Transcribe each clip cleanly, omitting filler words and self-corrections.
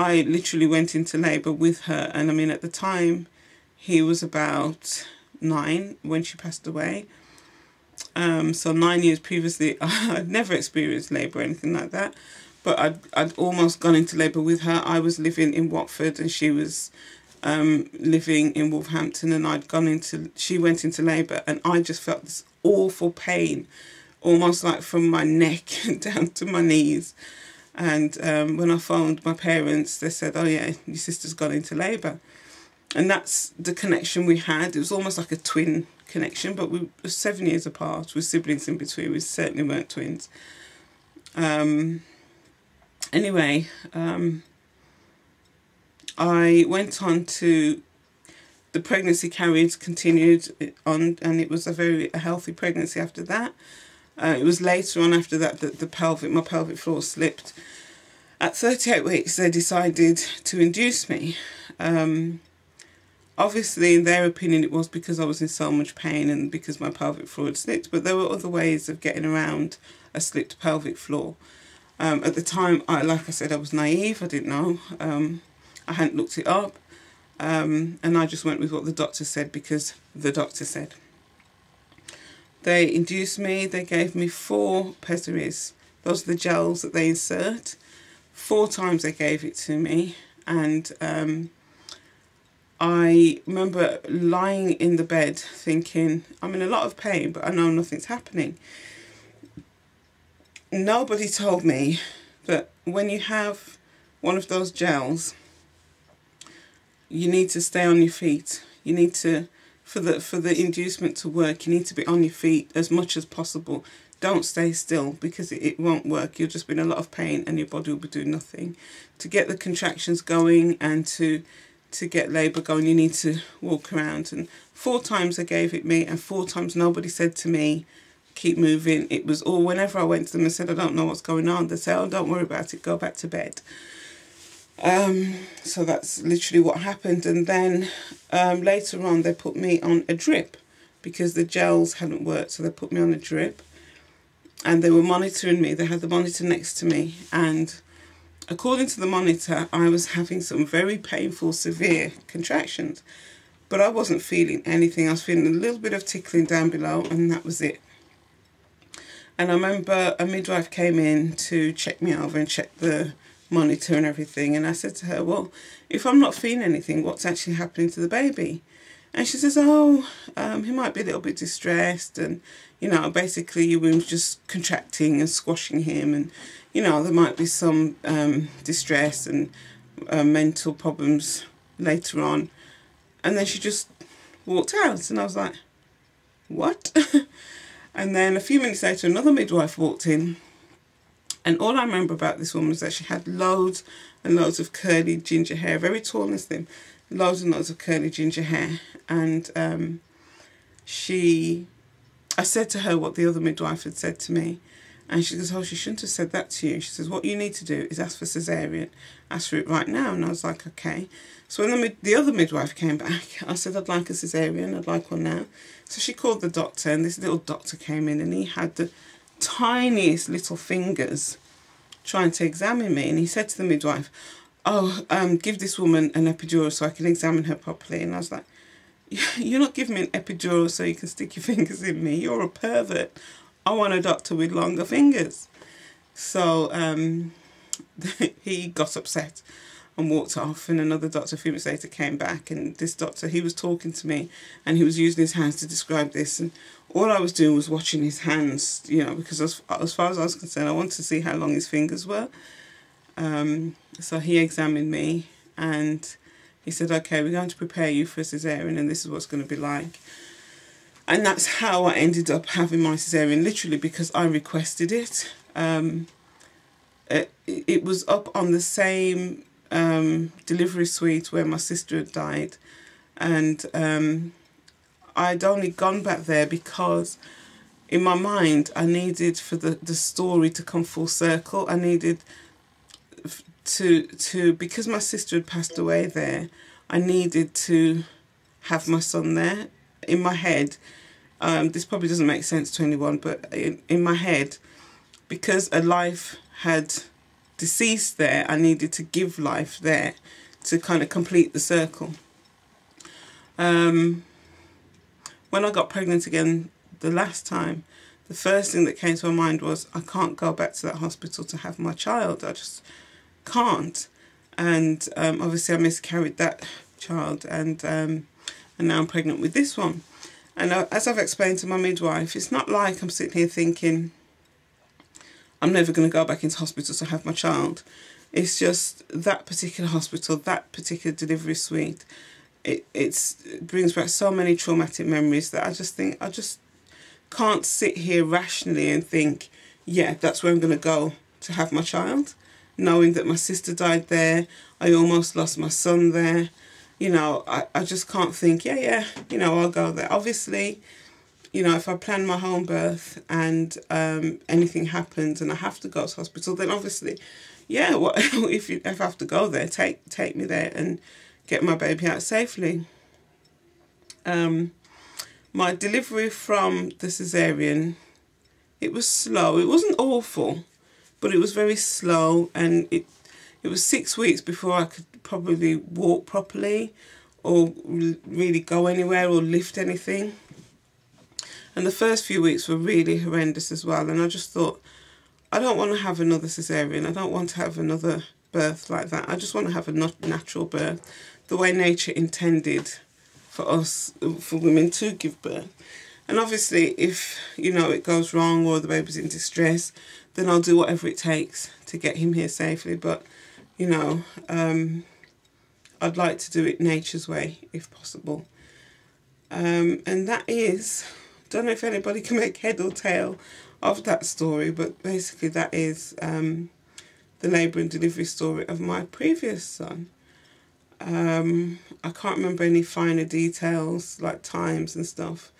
I literally went into labour with her. And I mean, at the time, he was about 9 when she passed away. So 9 years previously, I'd never experienced labour or anything like that. But I'd almost gone into labour with her. I was living in Watford and she was living in Wolverhampton, and she went into labour, and I just felt this awful pain, almost like from my neck down to my knees. And when I phoned my parents, they said, oh yeah, your sister's gone into labour. And that's the connection we had. It was almost like a twin connection, but we were 7 years apart with siblings in between. We certainly weren't twins. Anyway, I went on to, the pregnancy carried continued on, and it was a healthy pregnancy after that. It was later on after that that my pelvic floor slipped. At 38 weeks, they decided to induce me. Obviously, in their opinion, it was because I was in so much pain and because my pelvic floor had slipped, but there were other ways of getting around a slipped pelvic floor. At the time, like I said, I was naive. I didn't know. I hadn't looked it up. And I just went with what the doctor said because the doctor said. They induced me. They gave me 4 pessaries. Those are the gels that they insert. 4 times they gave it to me. And I remember lying in the bed thinking, I'm in a lot of pain, but I know nothing's happening. Nobody told me that when you have one of those gels, you need to stay on your feet. You need to, for the inducement to work, you need to be on your feet as much as possible. Don't stay still because it won't work. You'll just be in a lot of pain and your body will be doing nothing. To get the contractions going and to get labour going, you need to walk around. And 4 times they gave it me, and 4 times nobody said to me, keep moving. It was all, whenever I went to them and said, I don't know what's going on, they say, oh, don't worry about it, go back to bed. So that's literally what happened. And then later on they put me on a drip because the gels hadn't worked, so they put me on a drip. And they were monitoring me. They had the monitor next to me, and according to the monitor, I was having some very painful, severe contractions, but I wasn't feeling anything. I was feeling a little bit of tickling down below, and that was it. And I remember a midwife came in to check me over and check the monitor and everything, and I said to her, well, if I'm not feeling anything, what's actually happening to the baby? And she says, oh, he might be a little bit distressed, and, you know, basically your womb's just contracting and squashing him, and, you know, there might be some distress and mental problems later on. And then she just walked out, and I was like, what? And then a few minutes later, another midwife walked in, and all I remember about this woman was that she had loads and loads of curly ginger hair, very tall and slim, loads and loads of curly ginger hair. And I said to her what the other midwife had said to me, and she goes, oh, she shouldn't have said that to you. She says, what you need to do is ask for cesarean, ask for it right now. And I was like, okay. So when the other midwife came back, I said, I'd like a cesarean, I'd like one now. So she called the doctor, and this little doctor came in, and he had the tiniest little fingers trying to examine me. And he said to the midwife, oh, give this woman an epidural so I can examine her properly. And I was like, you're not giving me an epidural so you can stick your fingers in me. You're a pervert. I want a doctor with longer fingers. So he got upset and walked off, and another doctor a few minutes later came back, and this doctor, he was talking to me and he was using his hands to describe this, and all I was doing was watching his hands, you know, because as far as I was concerned, I wanted to see how long his fingers were. So he examined me and he said, okay, we're going to prepare you for a cesarean, and this is what's going to be like. And that's how I ended up having my cesarean, literally because I requested it. It was up on the same delivery suite where my sister had died, and I'd only gone back there because in my mind I needed for the story to come full circle. I needed to because my sister had passed away there, I needed to have my son there. In my head, this probably doesn't make sense to anyone, but in my head, because a life had deceased there, I needed to give life there to kind of complete the circle. When I got pregnant again the last time, the first thing that came to my mind was, I can't go back to that hospital to have my child. I just can't. And obviously I miscarried that child, and now I'm pregnant with this one. And as I've explained to my midwife, it's not like I'm sitting here thinking I'm never going to go back into hospital to have my child. It's just that particular hospital, that particular delivery suite, it brings back so many traumatic memories that I just think, I just can't sit here rationally and think, yeah, that's where I'm going to go to have my child, knowing that my sister died there, I almost lost my son there. You know, I just can't think, yeah, you know, I'll go there. Obviously, you know, if I plan my home birth and anything happens and I have to go to hospital, then obviously, yeah, if I have to go there, take me there and get my baby out safely. My delivery from the cesarean, it was slow. It wasn't awful, but it was very slow, and it was 6 weeks before I could probably walk properly or really go anywhere or lift anything. And the first few weeks were really horrendous as well. And I just thought, I don't want to have another cesarean. I don't want to have another birth like that. I just want to have a natural birth, the way nature intended for us, for women to give birth. And obviously, if, you know, it goes wrong or the baby's in distress, then I'll do whatever it takes to get him here safely. But, you know, I'd like to do it nature's way, if possible. And that is, don't know if anybody can make head or tail of that story, but basically that is the labour and delivery story of my previous son. I can't remember any finer details, like times and stuff.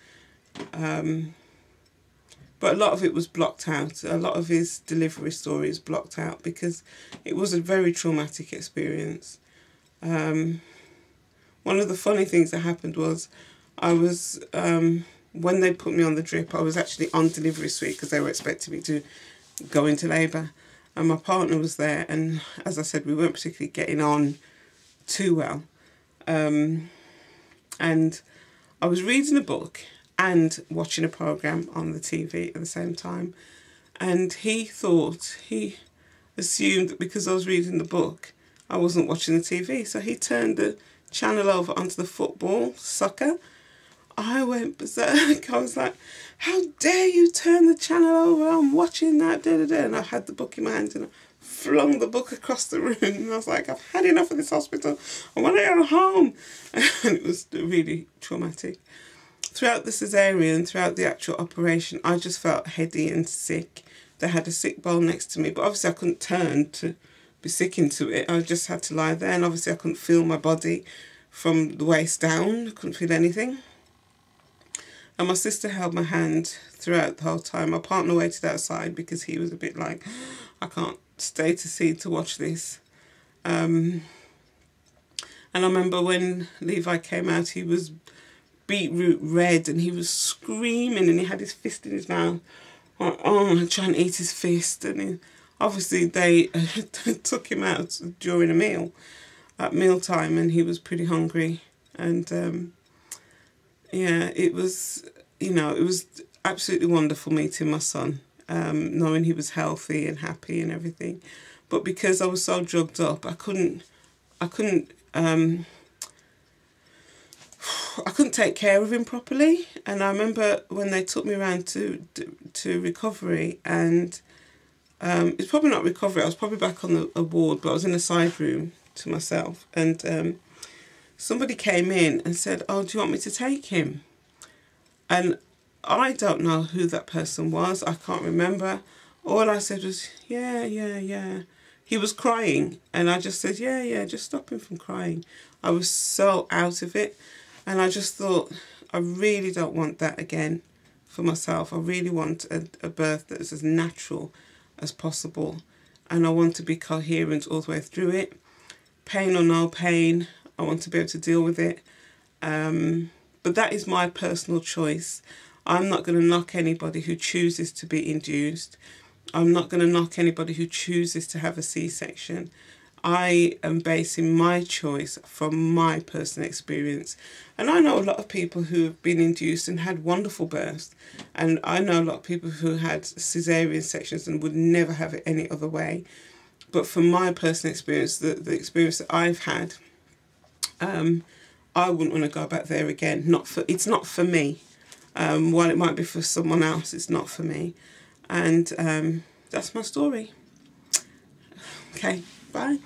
But a lot of it was blocked out. A lot of his delivery story is blocked out because it was a very traumatic experience. One of the funny things that happened was I was, when they put me on the drip, I was actually on delivery suite because they were expecting me to go into labour. And my partner was there, and as I said, we weren't particularly getting on too well. And I was reading a book and watching a programme on the TV at the same time. And he assumed that because I was reading the book, I wasn't watching the TV. So he turned the channel over onto the football, soccer. I went berserk. I was like, how dare you turn the channel over? I'm watching that, And I had the book in my hand and I flung the book across the room. And I was like, I've had enough of this hospital. I want to go home. And it was really traumatic. Throughout the cesarean, throughout the actual operation, I just felt heady and sick. They had a sick bowl next to me, but obviously I couldn't turn to be sick into it. I just had to lie there, and obviously I couldn't feel my body from the waist down. I couldn't feel anything. And my sister held my hand throughout the whole time. My partner waited outside because he was a bit like, I can't stay to watch this. And I remember when Levi came out, he was beetroot red and he was screaming and he had his fist in his mouth, like, oh, trying to eat his fist. And obviously they took him out during a meal, at mealtime, and he was pretty hungry. And yeah, it was, you know, it was absolutely wonderful meeting my son, knowing he was healthy and happy and everything. But because I was so drugged up, I couldn't take care of him properly. And I remember when they took me around to recovery, and it's probably not recovery, I was probably back on a ward, but I was in a side room to myself, and somebody came in and said, oh, do you want me to take him? And I don't know who that person was, I can't remember. All I said was, yeah. He was crying, and I just said, yeah, just stop him from crying. I was so out of it. And I just thought, I really don't want that again for myself. I really want a birth that is as natural as possible. And I want to be coherent all the way through it. Pain or no pain, I want to be able to deal with it. But that is my personal choice. I'm not going to knock anybody who chooses to be induced. I'm not going to knock anybody who chooses to have a C-section. I am basing my choice from my personal experience. And I know a lot of people who have been induced and had wonderful births. And I know a lot of people who had caesarean sections and would never have it any other way. But from my personal experience, the experience that I've had, I wouldn't want to go back there again. It's not for me. While it might be for someone else, it's not for me. And that's my story. Okay, bye.